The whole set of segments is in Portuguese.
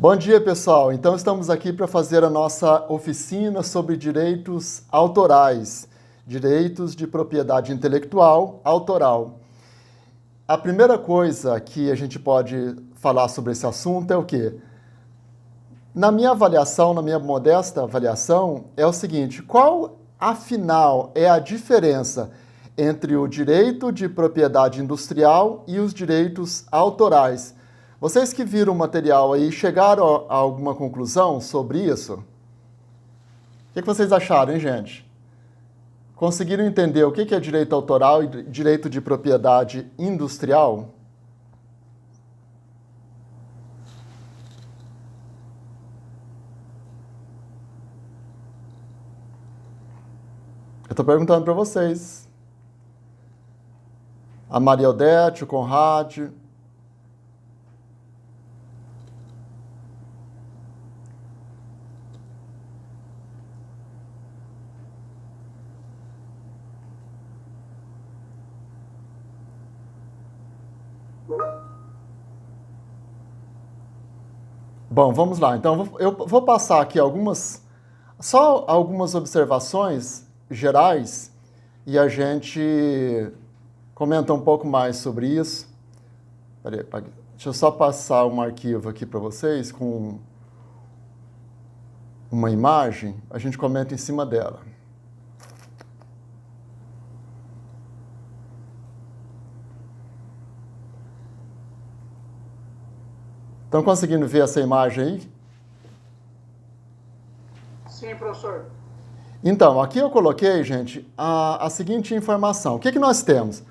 Bom dia, pessoal. Então, estamos aqui para fazer a nossa oficina sobre direitos autorais, direitos de propriedade intelectual autoral. A primeira coisa que a gente pode falar sobre esse assunto é o quê? Na minha avaliação, na minha modesta avaliação, é o seguinte: qual, afinal, é a diferença entre o direito de propriedade industrial e os direitos autorais? Vocês que viram o material aí, chegaram a alguma conclusão sobre isso? O que vocês acharam, hein, gente? Conseguiram entender o que é direito autoral e direito de propriedade industrial? Eu estou perguntando para vocês. A Maria Odete, o Conrad. Bom, vamos lá. Então, eu vou passar aqui só algumas observações gerais e a gente comenta um pouco mais sobre isso. Peraí, deixa eu só passar um arquivo aqui para vocês com uma imagem, a gente comenta em cima dela. Estão conseguindo ver essa imagem aí? Sim, professor. Então, aqui eu coloquei, gente, a seguinte informação. O que nós temos?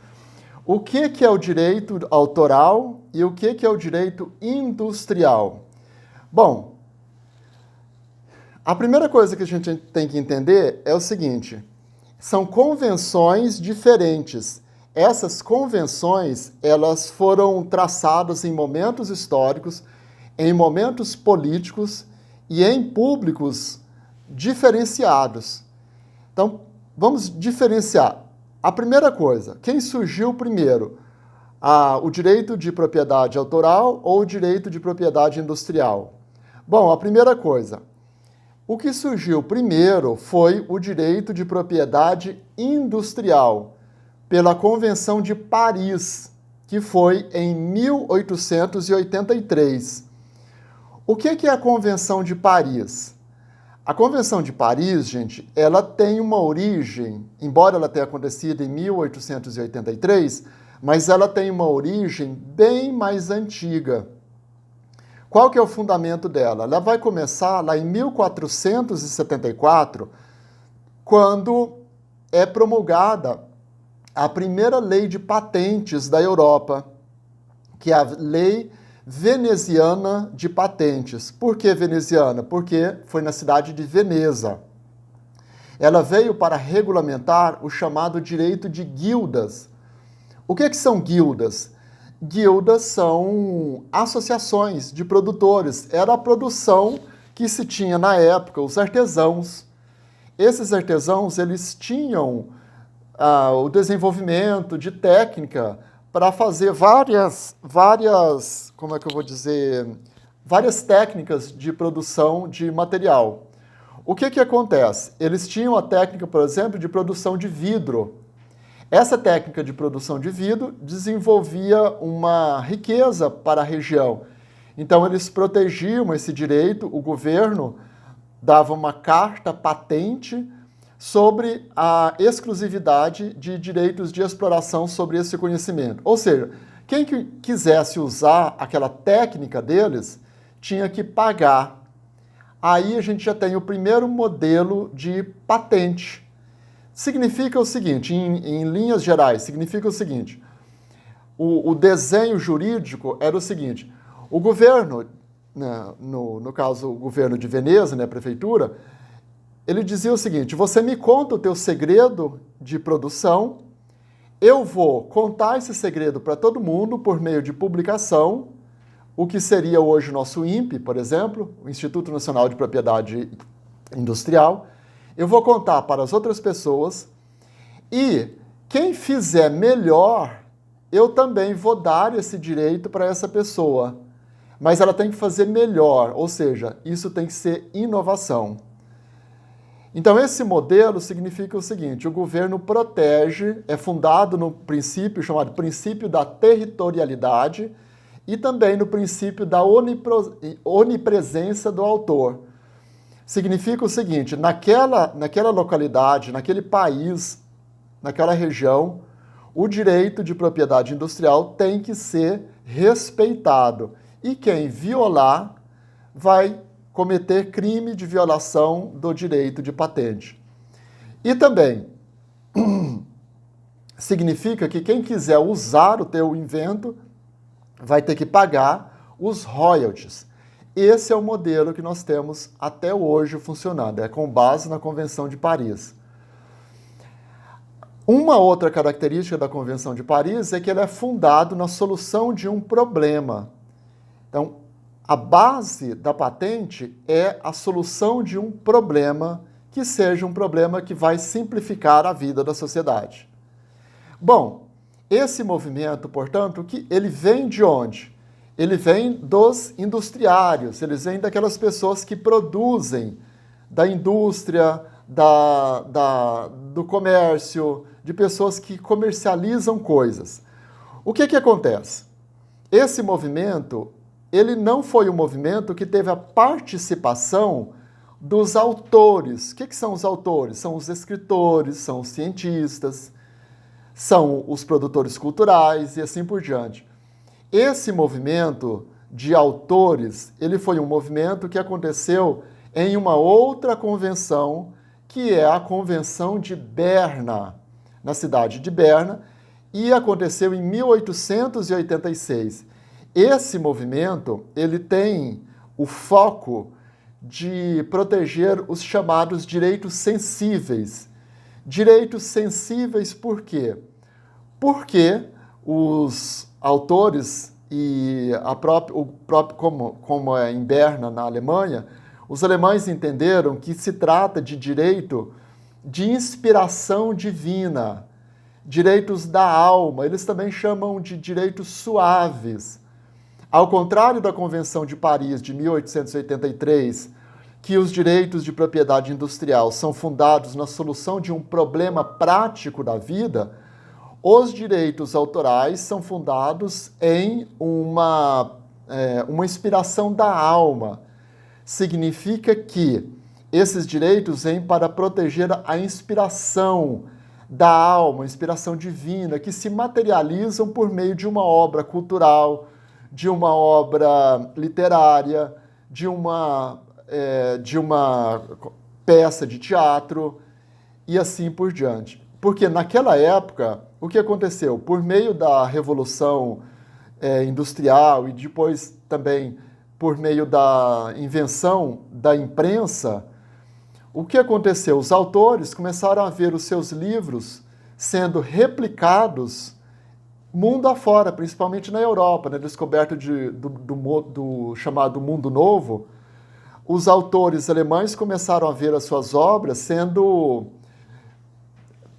O que é o direito autoral e o que é o direito industrial? Bom, a primeira coisa que a gente tem que entender é o seguinte: são convenções diferentes. Essas convenções, elas foram traçadas em momentos históricos, em momentos políticos e em públicos diferenciados. Então, vamos diferenciar. A primeira coisa, quem surgiu primeiro? O direito de propriedade autoral ou o direito de propriedade industrial? Bom, a primeira coisa, o que surgiu primeiro foi o direito de propriedade industrial, pela Convenção de Paris, que foi em 1883. O que é a Convenção de Paris? A Convenção de Paris, gente, ela tem uma origem, embora ela tenha acontecido em 1883, mas ela tem uma origem bem mais antiga. Qual que é o fundamento dela? Ela vai começar lá em 1474, quando é promulgada a primeira lei de patentes da Europa, que é a Lei Veneziana de Patentes. Por que veneziana? Porque foi na cidade de Veneza. Ela veio para regulamentar o chamado direito de guildas. O que são guildas? Guildas são associações de produtores. Era a produção que se tinha na época, os artesãos. Esses artesãos, eles tinham o desenvolvimento de técnica para fazer várias técnicas de produção de material. O que acontece? Eles tinham a técnica, por exemplo, de produção de vidro. Essa técnica de produção de vidro desenvolvia uma riqueza para a região. Então, eles protegiam esse direito, o governo dava uma carta patente sobre a exclusividade de direitos de exploração sobre esse conhecimento. Ou seja, quem quisesse usar aquela técnica deles tinha que pagar. Aí a gente já tem o primeiro modelo de patente. Significa o seguinte, em linhas gerais, significa o seguinte: o desenho jurídico era o seguinte: o governo, né, no caso o governo de Veneza, né, a prefeitura, ele dizia o seguinte: você me conta o teu segredo de produção, eu vou contar esse segredo para todo mundo por meio de publicação, o que seria hoje o nosso INPE, por exemplo, o Instituto Nacional de Propriedade Industrial. Eu vou contar para as outras pessoas e quem fizer melhor, eu também vou dar esse direito para essa pessoa. mas ela tem que fazer melhor, ou seja, isso tem que ser inovação. Então, esse modelo significa o seguinte: o governo protege, é fundado no princípio chamado princípio da territorialidade e também no princípio da onipresença do autor. Significa o seguinte: naquela localidade, naquele país, naquela região, o direito de propriedade industrial tem que ser respeitado. E quem violar vai cometer crime de violação do direito de patente. E também significa que quem quiser usar o teu invento vai ter que pagar os royalties. Esse é o modelo que nós temos até hoje funcionando, é com base na Convenção de Paris. Uma outra característica da Convenção de Paris é que ele é fundado na solução de um problema. Então, a base da patente é a solução de um problema que seja um problema que vai simplificar a vida da sociedade. Bom, esse movimento, portanto, ele vem de onde? Ele vem dos industriários, eles vêm daquelas pessoas que produzem, da indústria, do comércio, de pessoas que comercializam coisas. O que acontece? Esse movimento, ele não foi um movimento que teve a participação dos autores. O que são os autores? São os escritores, são os cientistas, são os produtores culturais e assim por diante. Esse movimento de autores, ele foi um movimento que aconteceu em uma outra convenção, que é a Convenção de Berna, na cidade de Berna, e aconteceu em 1886. Esse movimento, ele tem o foco de proteger os chamados direitos sensíveis. Direitos sensíveis por quê? Porque os autores e como é em Berna, na Alemanha, os alemães entenderam que se trata de direito de inspiração divina, direitos da alma, eles também chamam de direitos suaves. Ao contrário da Convenção de Paris de 1883, que os direitos de propriedade industrial são fundados na solução de um problema prático da vida, os direitos autorais são fundados em uma inspiração da alma. Significa que esses direitos vêm para proteger a inspiração da alma, a inspiração divina, que se materializam por meio de uma obra cultural, de uma obra literária, de uma peça de teatro e assim por diante. Porque naquela época, o que aconteceu? Por meio da Revolução Industrial e depois também por meio da invenção da imprensa, o que aconteceu? Os autores começaram a ver os seus livros sendo replicados mundo afora, principalmente na Europa, na descoberta do chamado Mundo Novo. Os autores alemães começaram a ver as suas obras sendo,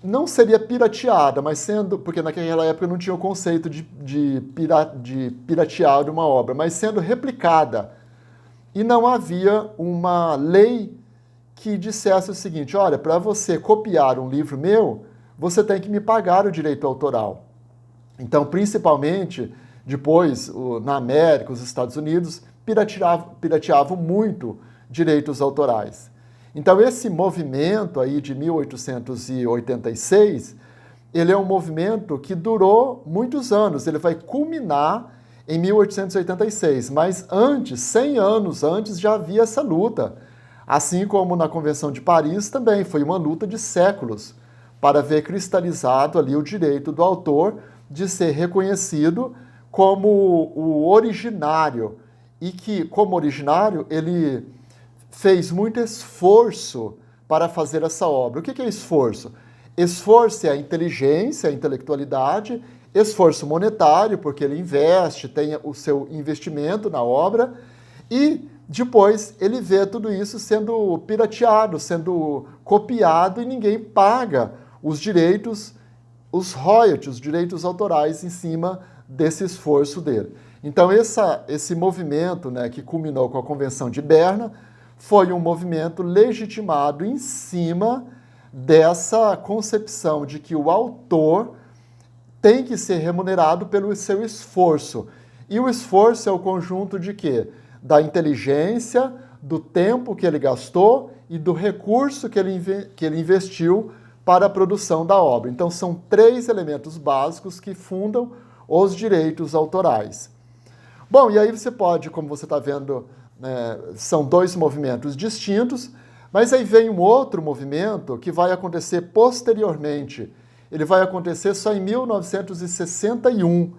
não seria pirateada, mas sendo, porque naquela época não tinha o conceito de piratear uma obra, mas sendo replicada. E não havia uma lei que dissesse o seguinte: olha, para você copiar um livro meu, você tem que me pagar o direito autoral. Então, principalmente, depois, na América, os Estados Unidos, pirateavam muito direitos autorais. Então, esse movimento aí de 1886, ele é um movimento que durou muitos anos, ele vai culminar em 1886, mas antes, 100 anos antes, já havia essa luta. Assim como na Convenção de Paris também foi uma luta de séculos para ver cristalizado ali o direito do autor de ser reconhecido como o originário e que, como originário, ele fez muito esforço para fazer essa obra. O que é esforço? Esforço é a inteligência, a intelectualidade, esforço monetário, porque ele investe, tem o seu investimento na obra, e depois ele vê tudo isso sendo pirateado, sendo copiado, e ninguém paga os direitos, os royalties, os direitos autorais em cima desse esforço dele. Então, esse movimento, né, que culminou com a Convenção de Berna foi um movimento legitimado em cima dessa concepção de que o autor tem que ser remunerado pelo seu esforço. E o esforço é o conjunto de quê? Da inteligência, do tempo que ele gastou e do recurso que ele investiu para a produção da obra. Então, são 3 elementos básicos que fundam os direitos autorais. Bom, e aí você pode, como você está vendo, né, são 2 movimentos distintos, mas aí vem um outro movimento que vai acontecer posteriormente. Ele vai acontecer só em 1961,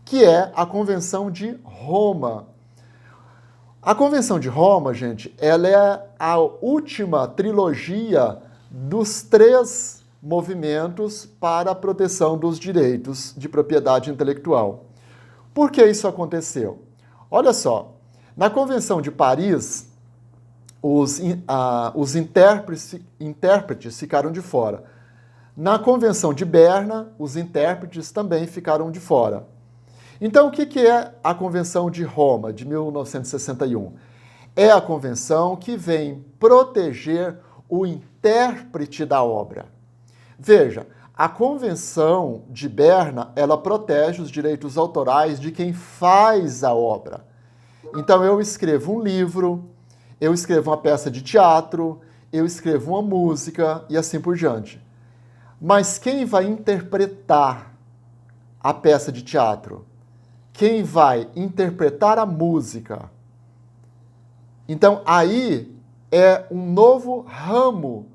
que é a Convenção de Roma. A Convenção de Roma, gente, ela é a última trilogia dos 3 movimentos para a proteção dos direitos de propriedade intelectual. Por que isso aconteceu? Olha só, na Convenção de Paris, os intérpretes ficaram de fora. Na Convenção de Berna, os intérpretes também ficaram de fora. Então, o que é a Convenção de Roma, de 1961? É a convenção que vem proteger o intérprete da obra. Veja, a Convenção de Berna, ela protege os direitos autorais de quem faz a obra. Então, eu escrevo um livro, eu escrevo uma peça de teatro, eu escrevo uma música e assim por diante. Mas quem vai interpretar a peça de teatro? Quem vai interpretar a música? Então, aí é um novo ramo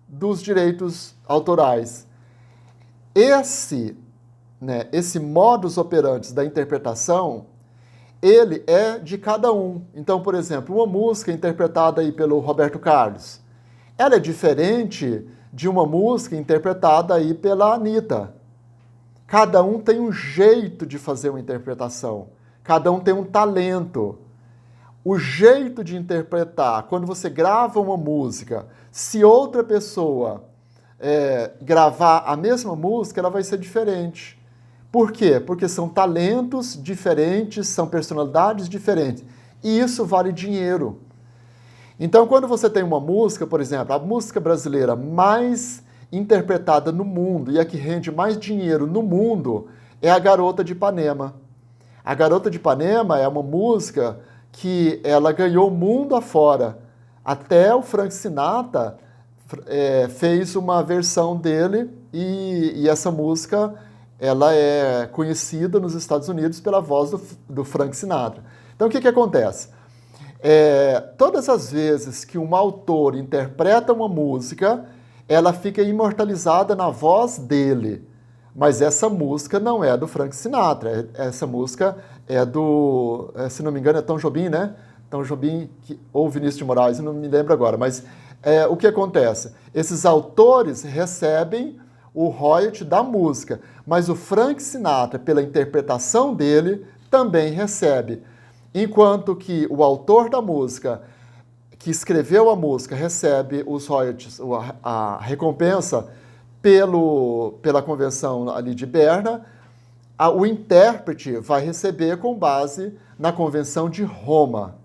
dos direitos autorais. Esse modus operandi da interpretação, ele é de cada um. Então, por exemplo, uma música interpretada aí pelo Roberto Carlos, ela é diferente de uma música interpretada aí pela Anitta. Cada um tem um jeito de fazer uma interpretação. Cada um tem um talento. O jeito de interpretar, quando você grava uma música, se outra pessoa gravar a mesma música, ela vai ser diferente. Por quê? Porque são talentos diferentes, são personalidades diferentes. E isso vale dinheiro. Então, quando você tem uma música, por exemplo, a música brasileira mais interpretada no mundo e a que rende mais dinheiro no mundo é a Garota de Ipanema. A Garota de Ipanema é uma música que ela ganhou o mundo afora. Até o Frank Sinatra fez uma versão dele e essa música ela é conhecida nos Estados Unidos pela voz do Frank Sinatra. Então, o que acontece? Todas as vezes que um autor interpreta uma música, ela fica imortalizada na voz dele. Mas essa música não é do Frank Sinatra. Essa música é do, se não me engano, é Tom Jobim, né? Tom Jobim ou Vinícius de Moraes, eu não me lembro agora. Mas o que acontece? Esses autores recebem o royalty da música, mas o Frank Sinatra, pela interpretação dele, também recebe. Enquanto que o autor da música, que escreveu a música, recebe os royalties, a recompensa pela Convenção ali de Berna, o intérprete vai receber com base na Convenção de Roma.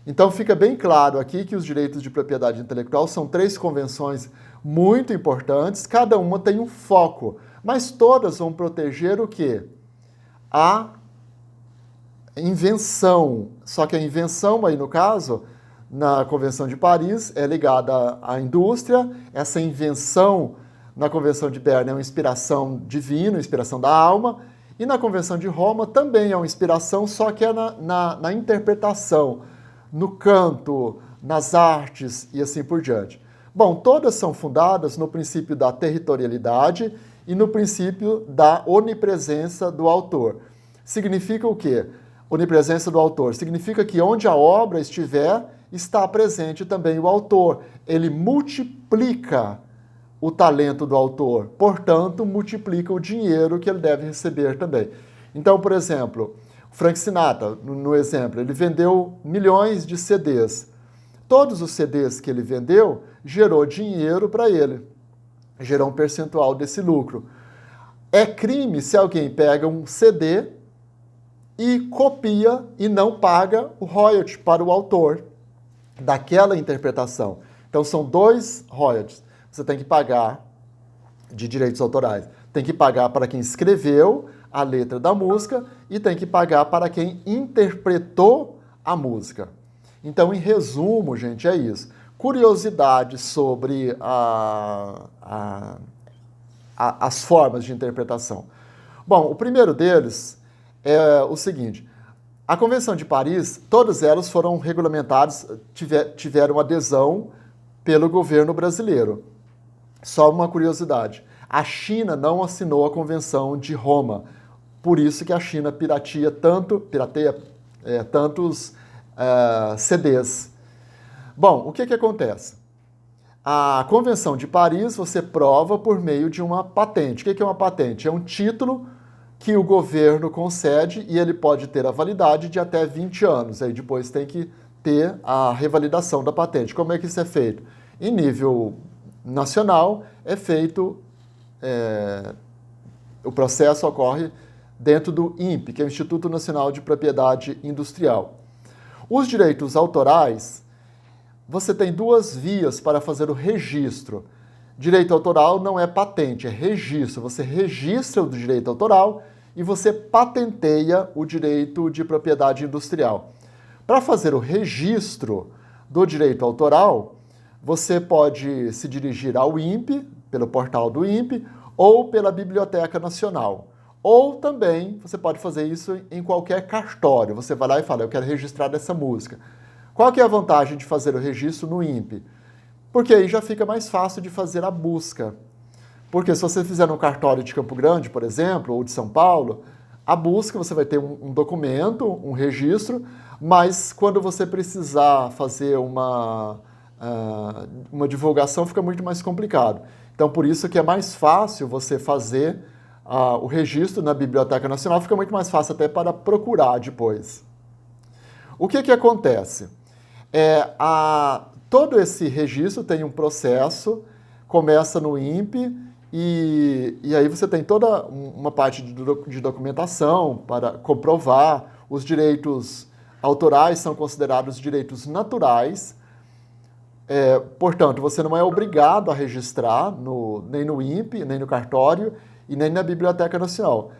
Então fica bem claro aqui que os direitos de propriedade intelectual são 3 convenções muito importantes, cada uma tem um foco, mas todas vão proteger o quê? A invenção. Só que a invenção aí, no caso, na Convenção de Paris, é ligada à indústria. Essa invenção na Convenção de Berna é uma inspiração divina, inspiração da alma. E na Convenção de Roma também é uma inspiração, só que é na interpretação, no canto, nas artes e assim por diante. Bom, todas são fundadas no princípio da territorialidade e no princípio da onipresença do autor. Significa o quê? Onipresença do autor significa que onde a obra estiver, está presente também o autor. Ele multiplica o talento do autor, portanto, multiplica o dinheiro que ele deve receber também. Então, por exemplo, Frank Sinatra, no exemplo, ele vendeu milhões de CDs. Todos os CDs que ele vendeu gerou dinheiro para ele, gerou um percentual desse lucro. É crime se alguém pega um CD e copia e não paga o royalty para o autor daquela interpretação. Então são dois royalties. Você tem que pagar de direitos autorais. Tem que pagar para quem escreveu a letra da música e tem que pagar para quem interpretou a música. Então, em resumo, gente, é isso. Curiosidade sobre as formas de interpretação. Bom, o primeiro deles é o seguinte. A Convenção de Paris, todas elas foram regulamentadas, tiveram adesão pelo governo brasileiro. Só uma curiosidade. A China não assinou a Convenção de Roma. Por isso que a China pirateia tantos CDs. Bom, o que acontece? A Convenção de Paris você prova por meio de uma patente. O que é uma patente? É um título que o governo concede e ele pode ter a validade de até 20 anos. Aí depois tem que ter a revalidação da patente. Como é que isso é feito? Em nível nacional, é feito... o processo ocorre dentro do INPE, que é o Instituto Nacional de Propriedade Industrial. Os direitos autorais, você tem duas vias para fazer o registro. Direito autoral não é patente, é registro. Você registra o direito autoral e você patenteia o direito de propriedade industrial. Para fazer o registro do direito autoral, você pode se dirigir ao INPE, pelo portal do INPE, ou pela Biblioteca Nacional. Ou também você pode fazer isso em qualquer cartório. Você vai lá e fala, eu quero registrar essa música. Qual que é a vantagem de fazer o registro no INPE? Porque aí já fica mais fácil de fazer a busca. Porque se você fizer no cartório de Campo Grande, por exemplo, ou de São Paulo, a busca você vai ter um documento, um registro, mas quando você precisar fazer uma divulgação fica muito mais complicado. Então, por isso que é mais fácil você fazer o registro na Biblioteca Nacional, fica muito mais fácil até para procurar depois. O que acontece? Todo esse registro tem um processo, começa no INPE e aí você tem toda uma parte de documentação para comprovar. Os direitos autorais são considerados direitos naturais. Portanto, você não é obrigado a registrar nem no INPE, nem no cartório e nem na Biblioteca Nacional.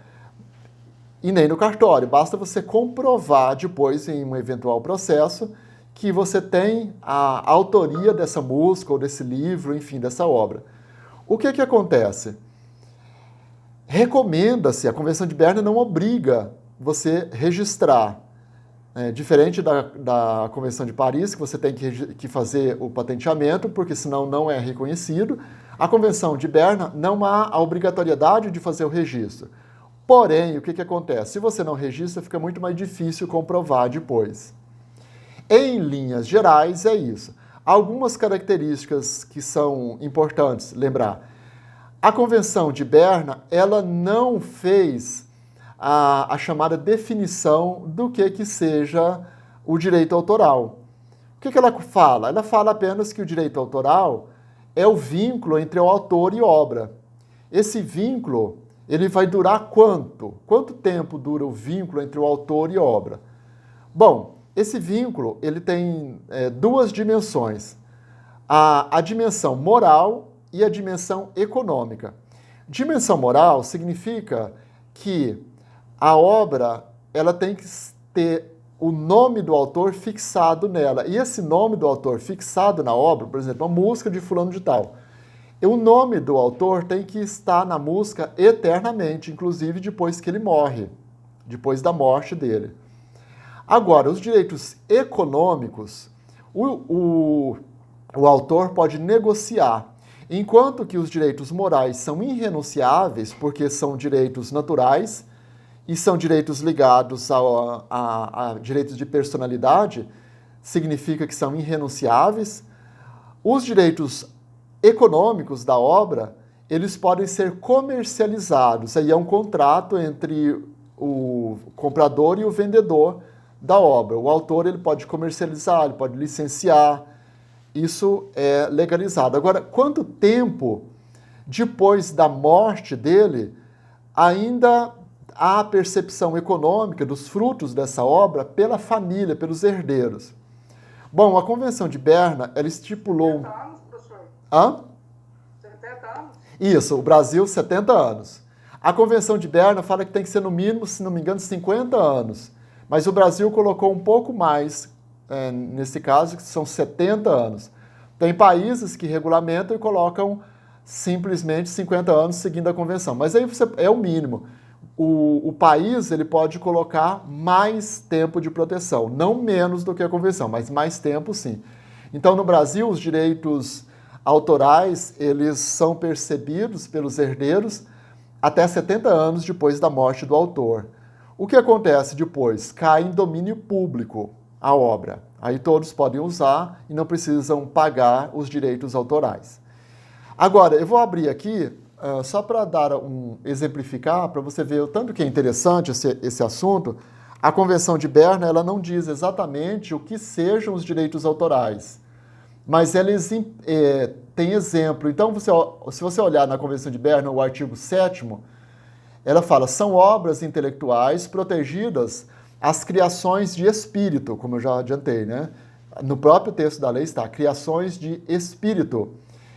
E nem no cartório. Basta você comprovar depois, em um eventual processo, que você tem a autoria dessa música ou desse livro, enfim, dessa obra. O que acontece? Recomenda-se, a Convenção de Berna não obriga você registrar. Diferente da Convenção de Paris, que você tem que fazer o patenteamento, porque senão não é reconhecido. A Convenção de Berna não há a obrigatoriedade de fazer o registro. Porém, o que acontece? Se você não registra, fica muito mais difícil comprovar depois. Em linhas gerais, é isso. Algumas características que são importantes lembrar. A Convenção de Berna, ela não fez a chamada definição do que seja o direito autoral. O que ela fala? Ela fala apenas que o direito autoral é o vínculo entre o autor e obra. Esse vínculo, ele vai durar quanto? Quanto tempo dura o vínculo entre o autor e obra? Bom, esse vínculo ele tem duas dimensões. A dimensão moral e a dimensão econômica. Dimensão moral significa que a obra ela tem que ter o nome do autor fixado nela. E esse nome do autor fixado na obra, por exemplo, uma música de fulano de tal, o nome do autor tem que estar na música eternamente, inclusive depois que ele morre, depois da morte dele. Agora, os direitos econômicos, o autor pode negociar, enquanto que os direitos morais são irrenunciáveis, porque são direitos naturais e são direitos ligados a direitos de personalidade, significa que são irrenunciáveis. Os direitos econômicos da obra, eles podem ser comercializados. Aí é um contrato entre o comprador e o vendedor da obra. O autor ele pode comercializar, ele pode licenciar. Isso é legalizado. Agora, quanto tempo depois da morte dele ainda há percepção econômica dos frutos dessa obra pela família, pelos herdeiros. Bom, a Convenção de Berna, ela estipulou... 70 anos, professor? Hã? 70 anos? Isso, o Brasil, 70 anos. A Convenção de Berna fala que tem que ser no mínimo, se não me engano, 50 anos. Mas o Brasil colocou um pouco mais, nesse caso, que são 70 anos. Tem países que regulamentam e colocam simplesmente 50 anos seguindo a Convenção. Mas aí é o mínimo. O país ele pode colocar mais tempo de proteção, não menos do que a Convenção, mas mais tempo sim. Então, no Brasil, os direitos autorais eles são percebidos pelos herdeiros até 70 anos depois da morte do autor. O que acontece depois? Cai em domínio público a obra. Aí todos podem usar e não precisam pagar os direitos autorais. Agora, eu vou abrir aqui só para exemplificar, para você ver o tanto que é interessante esse assunto. A Convenção de Berna ela não diz exatamente o que sejam os direitos autorais, mas eles têm exemplo. Então, se você olhar na Convenção de Berna, o artigo 7º, ela fala, são obras intelectuais protegidas as criações de espírito, como eu já adiantei, né? No próprio texto da lei está, criações de espírito,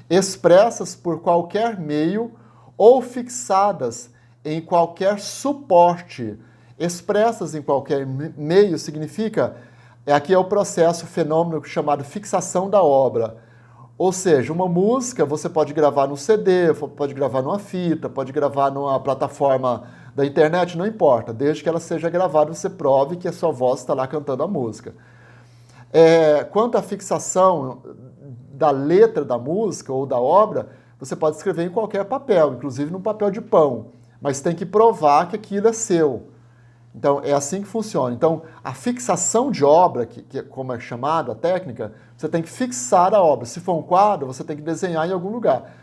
expressas por qualquer meio ou fixadas em qualquer suporte. Expressas em qualquer meio significa, aqui é o processo, fenômeno chamado fixação da obra. Ou seja, uma música você pode gravar no CD, pode gravar numa fita, pode gravar numa plataforma da internet, não importa, desde que ela seja gravada, você prove que a sua voz está lá cantando a música. Quanto à fixação da letra da música ou da obra, você pode escrever em qualquer papel, inclusive num papel de pão, mas tem que provar que aquilo é seu. Então, é assim que funciona. Então, a fixação de obra, que como é chamada a técnica, você tem que fixar a obra. Se for um quadro, você tem que desenhar em algum lugar.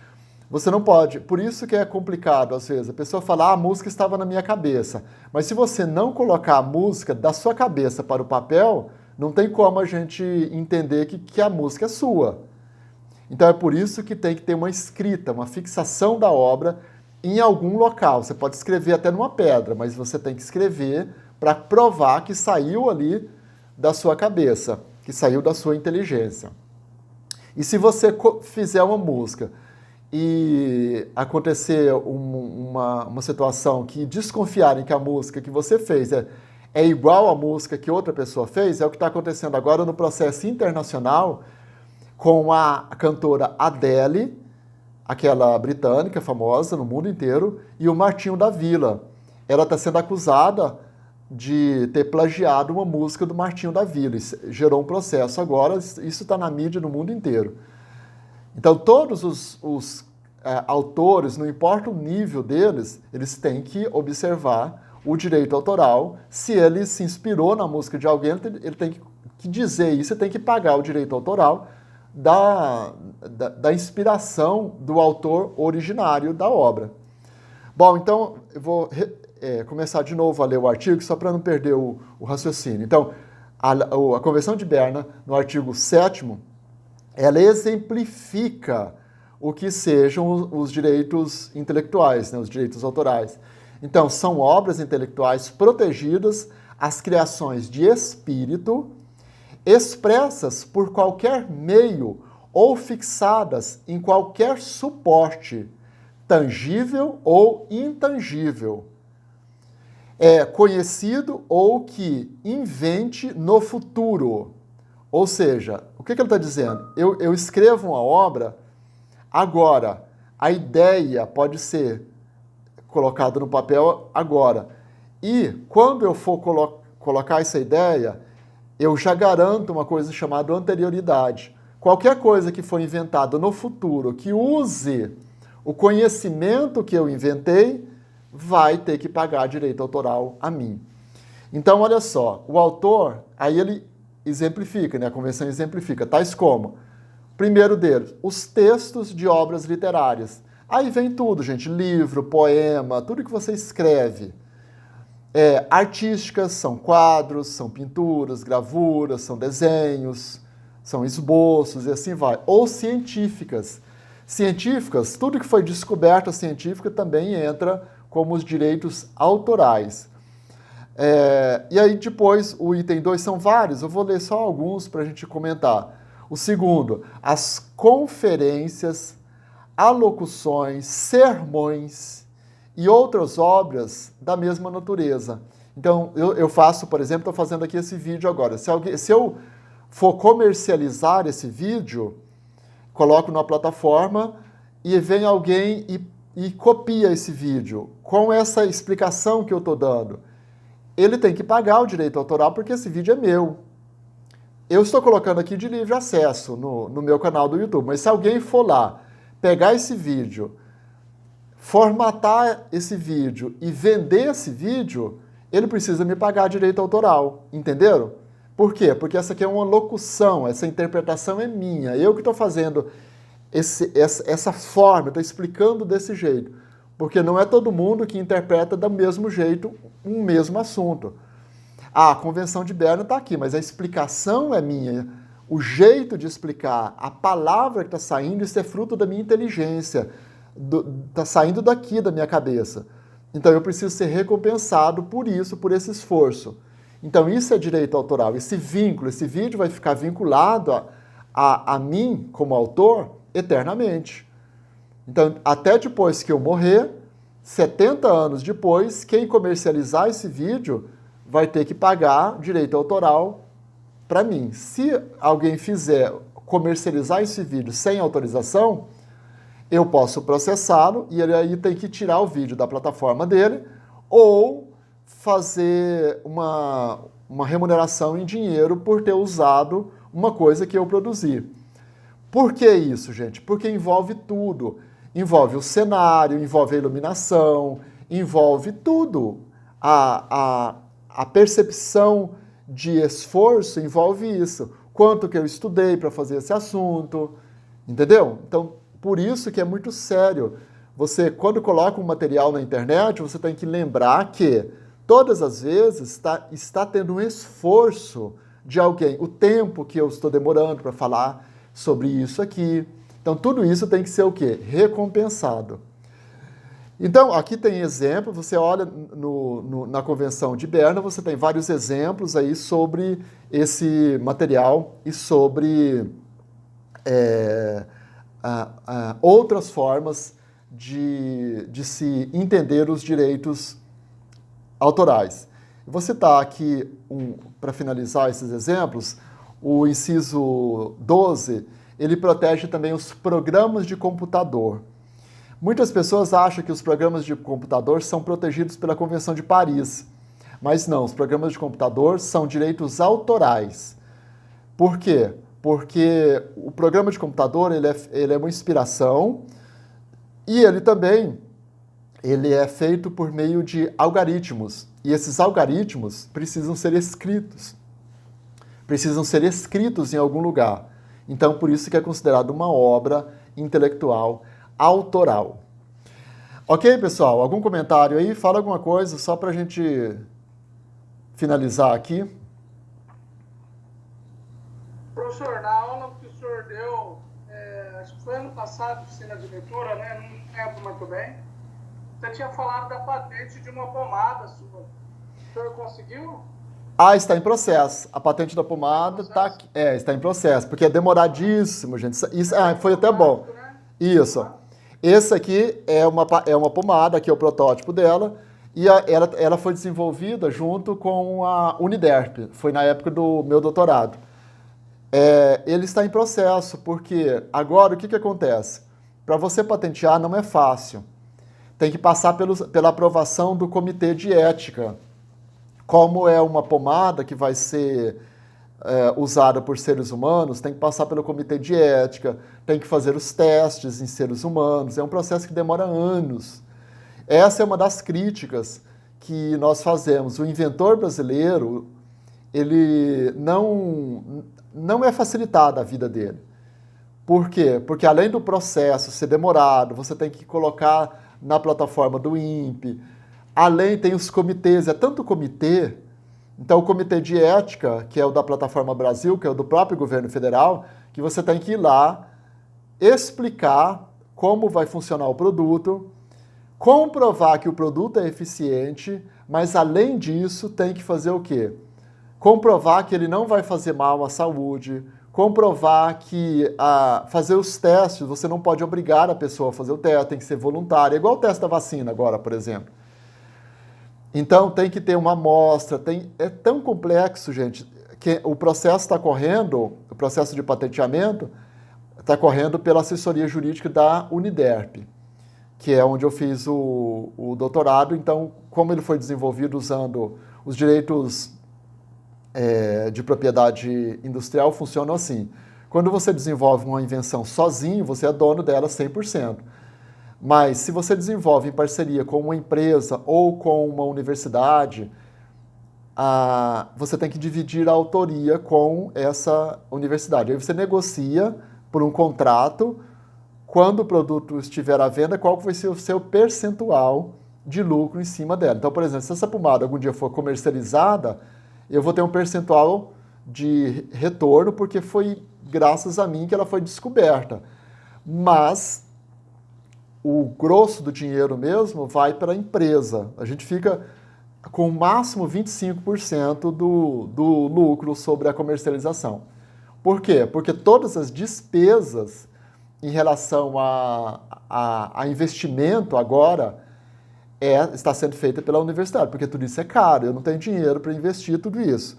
Você não pode, por isso que é complicado às vezes. A pessoa fala, a música estava na minha cabeça. Mas se você não colocar a música da sua cabeça para o papel, não tem como a gente entender que a música é sua. Então é por isso que tem que ter uma escrita, uma fixação da obra em algum local. Você pode escrever até numa pedra, mas você tem que escrever para provar que saiu ali da sua cabeça, que saiu da sua inteligência. E se você fizer uma música e acontecer uma situação que desconfiarem que a música que você fez é igual à música que outra pessoa fez, é o que está acontecendo agora no processo internacional com a cantora Adele, aquela britânica famosa no mundo inteiro, e o Martinho da Vila. Ela está sendo acusada de ter plagiado uma música do Martinho da Vila. Isso gerou um processo agora, isso está na mídia no mundo inteiro. Então, todos os autores, não importa o nível deles, eles têm que observar o direito autoral. Se ele se inspirou na música de alguém, ele tem que dizer isso e tem que pagar o direito autoral da inspiração do autor originário da obra. Bom, então eu vou começar de novo a ler o artigo, só para não perder o raciocínio. Então, a Convenção de Berna, no artigo 7º, ela exemplifica o que sejam os direitos intelectuais, né, os direitos autorais. Então, são obras intelectuais protegidas, as criações de espírito, expressas por qualquer meio ou fixadas em qualquer suporte, tangível ou intangível, conhecido ou que invente no futuro. Ou seja, o que ele está dizendo? Eu escrevo uma obra, agora, a ideia pode ser colocada no papel agora. E quando eu for colocar essa ideia, eu já garanto uma coisa chamada anterioridade. Qualquer coisa que for inventada no futuro que use o conhecimento que eu inventei, vai ter que pagar direito autoral a mim. Então, olha só, o autor, aí ele exemplifica, né? A convenção exemplifica, tais como, primeiro deles, os textos de obras literárias. Aí vem tudo, gente, livro, poema, tudo que você escreve. Artísticas, são quadros, são pinturas, gravuras, são desenhos, são esboços e assim vai. Ou científicas. Científicas, tudo que foi descoberta científica também entra como os direitos autorais. E aí depois, o item 2 são vários, eu vou ler só alguns para a gente comentar. O segundo, as conferências, alocuções, sermões e outras obras da mesma natureza. Então, eu faço, por exemplo, estou fazendo aqui esse vídeo agora. Se eu for comercializar esse vídeo, coloco na plataforma e vem alguém e copia esse vídeo com essa explicação que eu estou dando. Ele tem que pagar o direito autoral porque esse vídeo é meu. Eu estou colocando aqui de livre acesso no meu canal do YouTube, mas se alguém for lá, pegar esse vídeo, formatar esse vídeo e vender esse vídeo, ele precisa me pagar direito autoral, entenderam? Por quê? Porque essa aqui é uma locução, essa interpretação é minha, eu que estou fazendo essa forma, estou explicando desse jeito, porque não é todo mundo que interpreta do mesmo jeito um mesmo assunto. A Convenção de Berna está aqui, mas a explicação é minha, o jeito de explicar, a palavra que está saindo, isso é fruto da minha inteligência, está saindo daqui da minha cabeça. Então eu preciso ser recompensado por isso, por esse esforço. Então isso é direito autoral, esse vínculo, esse vídeo vai ficar vinculado a mim como autor eternamente. Então até depois que eu morrer, 70 anos depois, quem comercializar esse vídeo vai ter que pagar direito autoral para mim. Se alguém fizer comercializar esse vídeo sem autorização, eu posso processá-lo e ele aí tem que tirar o vídeo da plataforma dele ou fazer uma remuneração em dinheiro por ter usado uma coisa que eu produzi. Por que isso, gente? Porque envolve tudo. Envolve o cenário, envolve a iluminação, envolve tudo. A percepção de esforço envolve isso. Quanto que eu estudei para fazer esse assunto, entendeu? Então, por isso que é muito sério. Você, quando coloca um material na internet, você tem que lembrar que todas as vezes está tendo um esforço de alguém. O tempo que eu estou demorando para falar sobre isso aqui. Então, tudo isso tem que ser o quê? Recompensado. Então, aqui tem exemplo, você olha na Convenção de Berna, você tem vários exemplos aí sobre esse material e sobre outras formas de se entender os direitos autorais. Vou citar aqui, para finalizar esses exemplos, o inciso 12, ele protege também os programas de computador. Muitas pessoas acham que os programas de computador são protegidos pela Convenção de Paris, mas não, os programas de computador são direitos autorais. Por quê? Porque o programa de computador ele é uma inspiração e ele também é feito por meio de algoritmos. E esses algoritmos precisam ser escritos em algum lugar. Então, por isso que é considerado uma obra intelectual autoral. Ok, pessoal? Algum comentário aí? Fala alguma coisa só para a gente finalizar aqui. Professor, na aula que o senhor deu, acho que foi ano passado, oficina de leitura, né? Não lembro muito bem. Você tinha falado da patente de uma pomada sua. O senhor conseguiu? Está em processo. A patente da pomada está em processo, porque é demoradíssimo, gente. Isso foi até bom. Né? Isso. Esse aqui é uma pomada, aqui é o protótipo dela, e ela foi desenvolvida junto com a Uniderp. Foi na época do meu doutorado. Ele está em processo, porque agora o que acontece? Para você patentear não é fácil. Tem que passar pela aprovação do Comitê de Ética. Como é uma pomada que vai ser usada por seres humanos, tem que passar pelo Comitê de Ética, tem que fazer os testes em seres humanos. É um processo que demora anos. Essa é uma das críticas que nós fazemos. O inventor brasileiro, ele não é facilitada a vida dele. Por quê? Porque além do processo ser demorado, você tem que colocar na plataforma do INPE, além tem os comitês, é tanto comitê, então o Comitê de Ética, que é o da Plataforma Brasil, que é o do próprio governo federal, que você tem que ir lá explicar como vai funcionar o produto, comprovar que o produto é eficiente, mas além disso tem que fazer o quê? Comprovar que ele não vai fazer mal à saúde, comprovar que fazer os testes, você não pode obrigar a pessoa a fazer o teste, tem que ser voluntário, é igual o teste da vacina agora, por exemplo. Então tem que ter uma amostra, é tão complexo, gente, que o processo está correndo, o processo de patenteamento está correndo pela assessoria jurídica da Uniderp, que é onde eu fiz o doutorado. Então, como ele foi desenvolvido usando os direitos de propriedade industrial, funcionam assim. Quando você desenvolve uma invenção sozinho, você é dono dela 100%. Mas se você desenvolve em parceria com uma empresa ou com uma universidade, você tem que dividir a autoria com essa universidade. Aí você negocia por um contrato, quando o produto estiver à venda, qual vai ser o seu percentual de lucro em cima dela. Então, por exemplo, se essa pomada algum dia for comercializada, eu vou ter um percentual de retorno, porque foi graças a mim que ela foi descoberta. Mas o grosso do dinheiro mesmo vai para a empresa. A gente fica com o máximo 25% do lucro sobre a comercialização. Por quê? Porque todas as despesas em relação a investimento agora está sendo feita pela universidade, porque tudo isso é caro, eu não tenho dinheiro para investir tudo isso.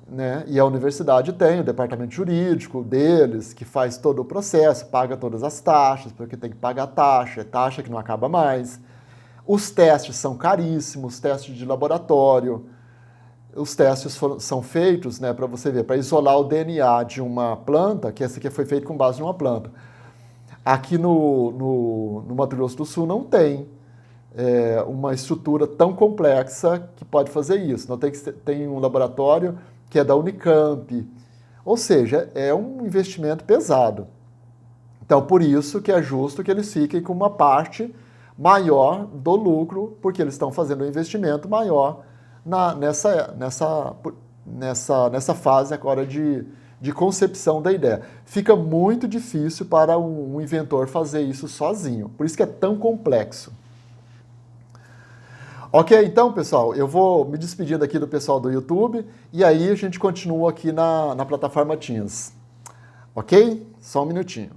Né? E a universidade tem o departamento jurídico deles, que faz todo o processo, paga todas as taxas, porque tem que pagar taxa, é taxa que não acaba mais. Os testes são caríssimos, testes de laboratório. Os testes são feitos, né, para você ver, para isolar o DNA de uma planta, que essa aqui foi feita com base em uma planta. Aqui no Mato Grosso do Sul não tem uma estrutura tão complexa que pode fazer isso. Não tem um laboratório que é da Unicamp. Ou seja, é um investimento pesado. Então, por isso que é justo que eles fiquem com uma parte maior do lucro, porque eles estão fazendo um investimento maior nessa fase agora de concepção da ideia. Fica muito difícil para um inventor fazer isso sozinho, por isso que é tão complexo. Ok, então, pessoal, eu vou me despedindo aqui do pessoal do YouTube e aí a gente continua aqui na plataforma Teams. Ok? Só um minutinho.